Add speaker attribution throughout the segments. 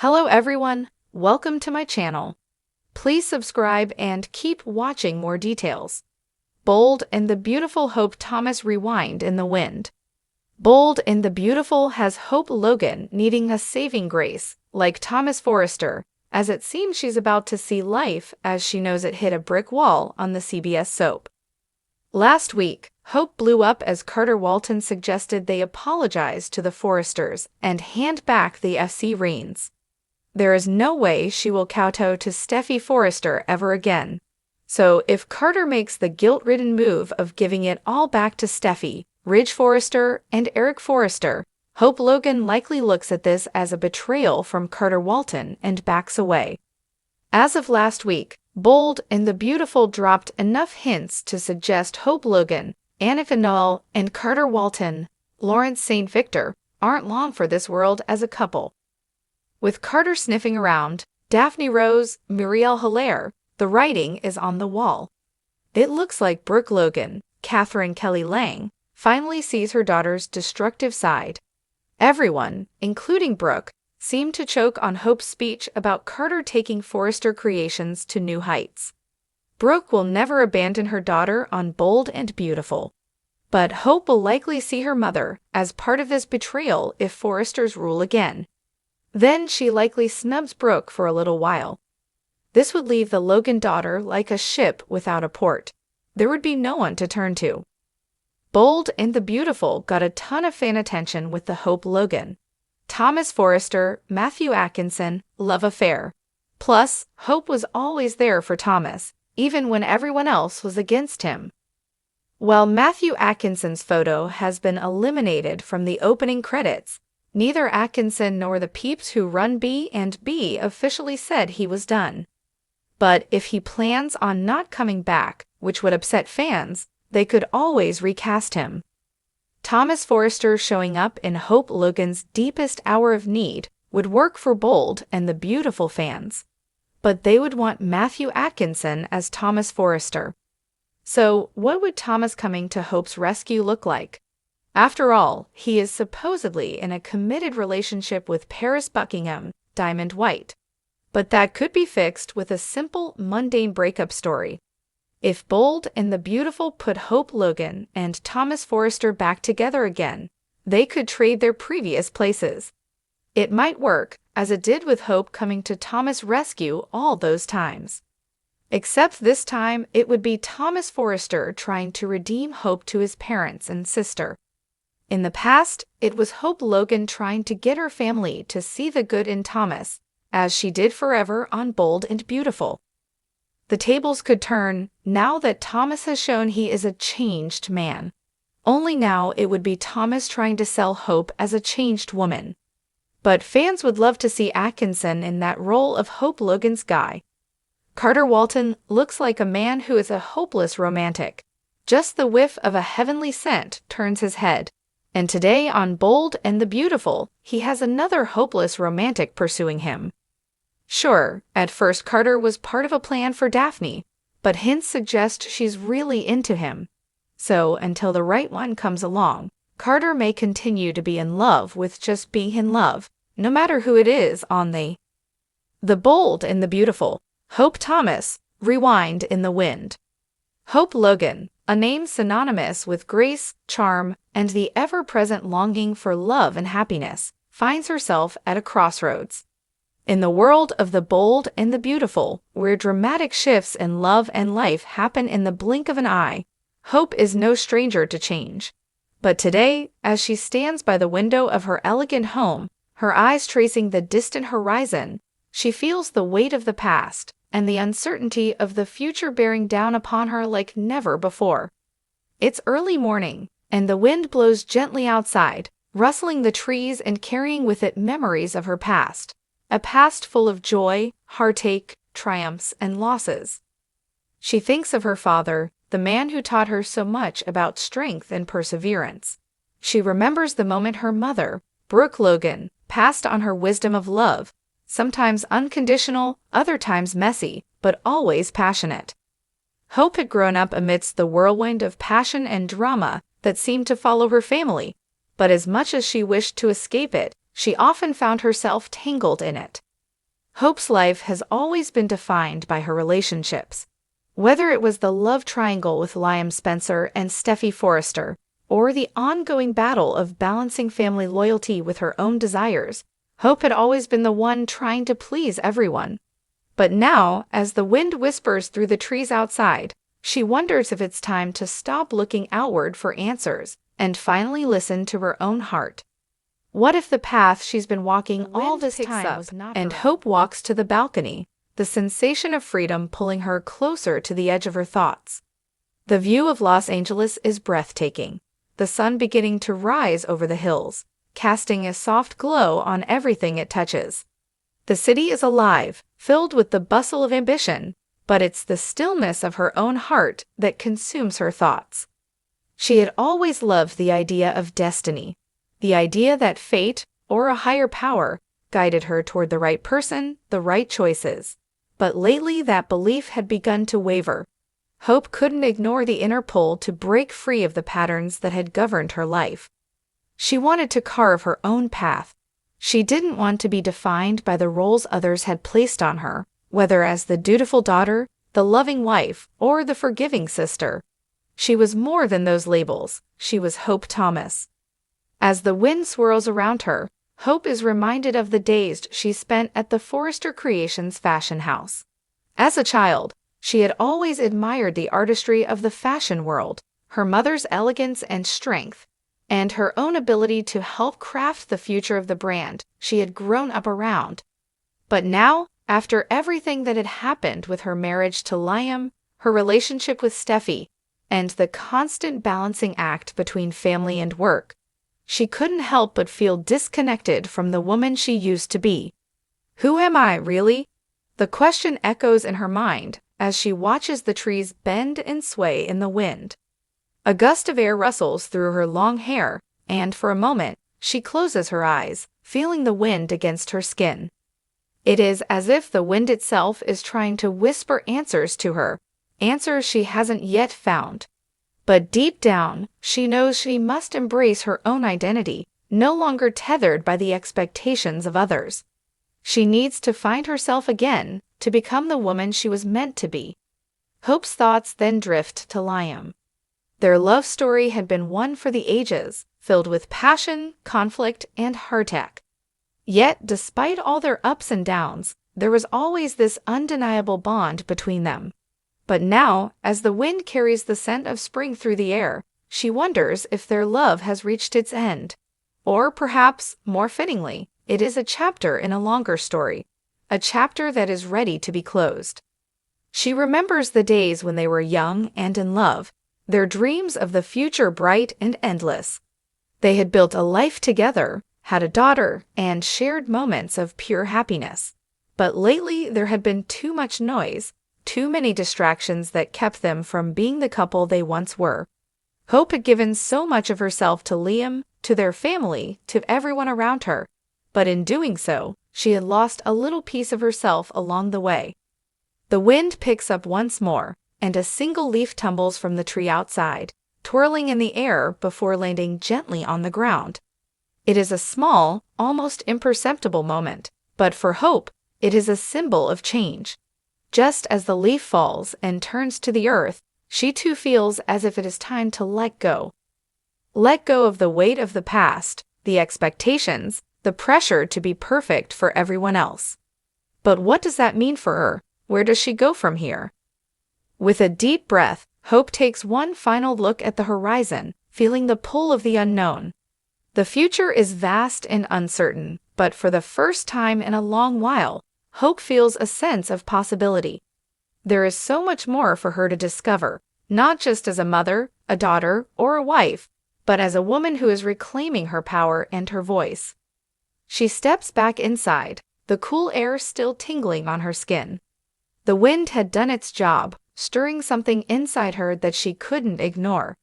Speaker 1: Hello everyone, welcome to my channel. Please subscribe and keep watching more details. Bold and the Beautiful Hope Thomas rewind in the wind. Bold and the Beautiful has Hope Logan needing a saving grace, like Thomas Forrester, as it seems she's about to see life as she knows it hit a brick wall on the CBS soap. Last week, Hope blew up as Carter Walton suggested they apologize to the Forresters and hand back the FC reins. There is no way she will kowtow to Steffi Forrester ever again. So if Carter makes the guilt-ridden move of giving it all back to Steffi, Ridge Forrester, and Eric Forrester, Hope Logan likely looks at this as a betrayal from Carter Walton and backs away. As of last week, Bold and the Beautiful dropped enough hints to suggest Hope Logan, Annika Noel, and Carter Walton, Lawrence St. Victor, aren't long for this world as a couple. With Carter sniffing around, Daphne Rose, Muriel Hilaire, the writing is on the wall. It looks like Brooke Logan, Catherine Kelly Lang, finally sees her daughter's destructive side. Everyone, including Brooke, seemed to choke on Hope's speech about Carter taking Forrester creations to new heights. Brooke will never abandon her daughter on Bold and Beautiful. But Hope will likely see her mother as part of this betrayal if Forresters rule again. Then she likely snubs Brooke for a little while. This would leave the Logan daughter like a ship without a port. There would be no one to turn to. Bold and the Beautiful got a ton of fan attention with the Hope Logan, Thomas Forrester, Matthew Atkinson love affair. Plus, Hope was always there for Thomas, even when everyone else was against him. While Matthew Atkinson's photo has been eliminated from the opening credits, neither Atkinson nor the peeps who run B&B officially said he was done. But if he plans on not coming back, which would upset fans, they could always recast him. Thomas Forrester showing up in Hope Logan's deepest hour of need would work for Bold and the Beautiful fans. But they would want Matthew Atkinson as Thomas Forrester. So what would Thomas coming to Hope's rescue look like? After all, he is supposedly in a committed relationship with Paris Buckingham, Diamond White. But that could be fixed with a simple, mundane breakup story. If Bold and the Beautiful put Hope Logan and Thomas Forrester back together again, they could trade their previous places. It might work, as it did with Hope coming to Thomas' rescue all those times. Except this time, it would be Thomas Forrester trying to redeem Hope to his parents and sister. In the past, it was Hope Logan trying to get her family to see the good in Thomas, as she did forever on Bold and Beautiful. The tables could turn now that Thomas has shown he is a changed man. Only now it would be Thomas trying to sell Hope as a changed woman. But fans would love to see Atkinson in that role of Hope Logan's guy. Carter Walton looks like a man who is a hopeless romantic. Just the whiff of a heavenly scent turns his head. And today on Bold and the Beautiful, he has another hopeless romantic pursuing him. Sure, at first Carter was part of a plan for Daphne, but hints suggest she's really into him. So, until the right one comes along, Carter may continue to be in love with just being in love, no matter who it is on the Bold and the Beautiful, Hope Thomas, rewind in the wind. Hope Logan, a name synonymous with grace, charm, and the ever-present longing for love and happiness, finds herself at a crossroads. In the world of the Bold and the Beautiful, where dramatic shifts in love and life happen in the blink of an eye, Hope is no stranger to change. But today, as she stands by the window of her elegant home, her eyes tracing the distant horizon, she feels the weight of the past and the uncertainty of the future bearing down upon her like never before. It's early morning, and the wind blows gently outside, rustling the trees and carrying with it memories of her past. A past full of joy, heartache, triumphs, and losses. She thinks of her father, the man who taught her so much about strength and perseverance. She remembers the moment her mother, Brooke Logan, passed on her wisdom of love, sometimes unconditional, other times messy, but always passionate. Hope had grown up amidst the whirlwind of passion and drama that seemed to follow her family, but as much as she wished to escape it, she often found herself tangled in it. Hope's life has always been defined by her relationships. Whether it was the love triangle with Liam Spencer and Steffi Forrester, or the ongoing battle of balancing family loyalty with her own desires, Hope had always been the one trying to please everyone. But now, as the wind whispers through the trees outside, she wonders if it's time to stop looking outward for answers and finally listen to her own heart. What if the path she's been walking all this time was not and Hope walks to the balcony, the sensation of freedom pulling her closer to the edge of her thoughts? The view of Los Angeles is breathtaking, the sun beginning to rise over the hills, casting a soft glow on everything it touches. The city is alive, filled with the bustle of ambition, but it's the stillness of her own heart that consumes her thoughts. She had always loved the idea of destiny, the idea that fate, or a higher power, guided her toward the right person, the right choices. But lately that belief had begun to waver. Hope couldn't ignore the inner pull to break free of the patterns that had governed her life. She wanted to carve her own path. She didn't want to be defined by the roles others had placed on her, whether as the dutiful daughter, the loving wife, or the forgiving sister. She was more than those labels. She was Hope Thomas. As the wind swirls around her, Hope is reminded of the days she spent at the Forrester Creations fashion house. As a child, she had always admired the artistry of the fashion world, her mother's elegance and strength, and her own ability to help craft the future of the brand she had grown up around. But now, after everything that had happened with her marriage to Liam, her relationship with Steffi, and the constant balancing act between family and work, she couldn't help but feel disconnected from the woman she used to be. Who am I, really? The question echoes in her mind as she watches the trees bend and sway in the wind. A gust of air rustles through her long hair, and for a moment, she closes her eyes, feeling the wind against her skin. It is as if the wind itself is trying to whisper answers to her, answers she hasn't yet found. But deep down, she knows she must embrace her own identity, no longer tethered by the expectations of others. She needs to find herself again, to become the woman she was meant to be. Hope's thoughts then drift to Liam. Their love story had been one for the ages, filled with passion, conflict, and heartache. Yet, despite all their ups and downs, there was always this undeniable bond between them. But now, as the wind carries the scent of spring through the air, she wonders if their love has reached its end. Or perhaps, more fittingly, it is a chapter in a longer story, a chapter that is ready to be closed. She remembers the days when they were young and in love, their dreams of the future bright and endless. They had built a life together, had a daughter, and shared moments of pure happiness. But lately there had been too much noise, too many distractions that kept them from being the couple they once were. Hope had given so much of herself to Liam, to their family, to everyone around her, but in doing so, she had lost a little piece of herself along the way. The wind picks up once more, and a single leaf tumbles from the tree outside, twirling in the air before landing gently on the ground. It is a small, almost imperceptible moment, but for Hope, it is a symbol of change. Just as the leaf falls and turns to the earth, she too feels as if it is time to let go. Let go of the weight of the past, the expectations, the pressure to be perfect for everyone else. But what does that mean for her? Where does she go from here? With a deep breath, Hope takes one final look at the horizon, feeling the pull of the unknown. The future is vast and uncertain, but for the first time in a long while, Hope feels a sense of possibility. There is so much more for her to discover, not just as a mother, a daughter, or a wife, but as a woman who is reclaiming her power and her voice. She steps back inside, the cool air still tingling on her skin. The wind had done its job, stirring something inside her that she couldn't ignore.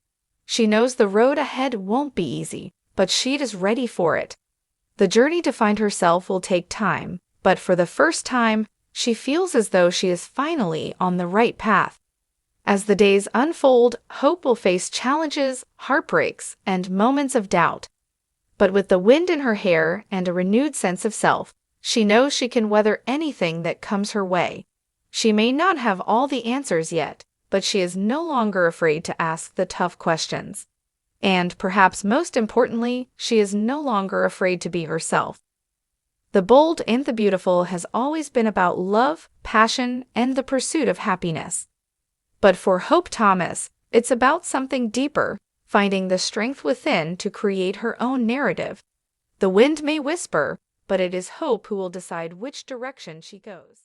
Speaker 1: She knows the road ahead won't be easy, but she is ready for it. The journey to find herself will take time, but for the first time, she feels as though she is finally on the right path. As the days unfold, Hope will face challenges, heartbreaks, and moments of doubt. But with the wind in her hair and a renewed sense of self, She knows she can weather anything that comes her way. She may not have all the answers yet, but she is no longer afraid to ask the tough questions. And perhaps most importantly, she is no longer afraid to be herself. The Bold and the Beautiful has always been about love, passion, and the pursuit of happiness. But for Hope Thomas, it's about something deeper, finding the strength within to create her own narrative. The wind may whisper, but it is Hope who will decide which direction she goes.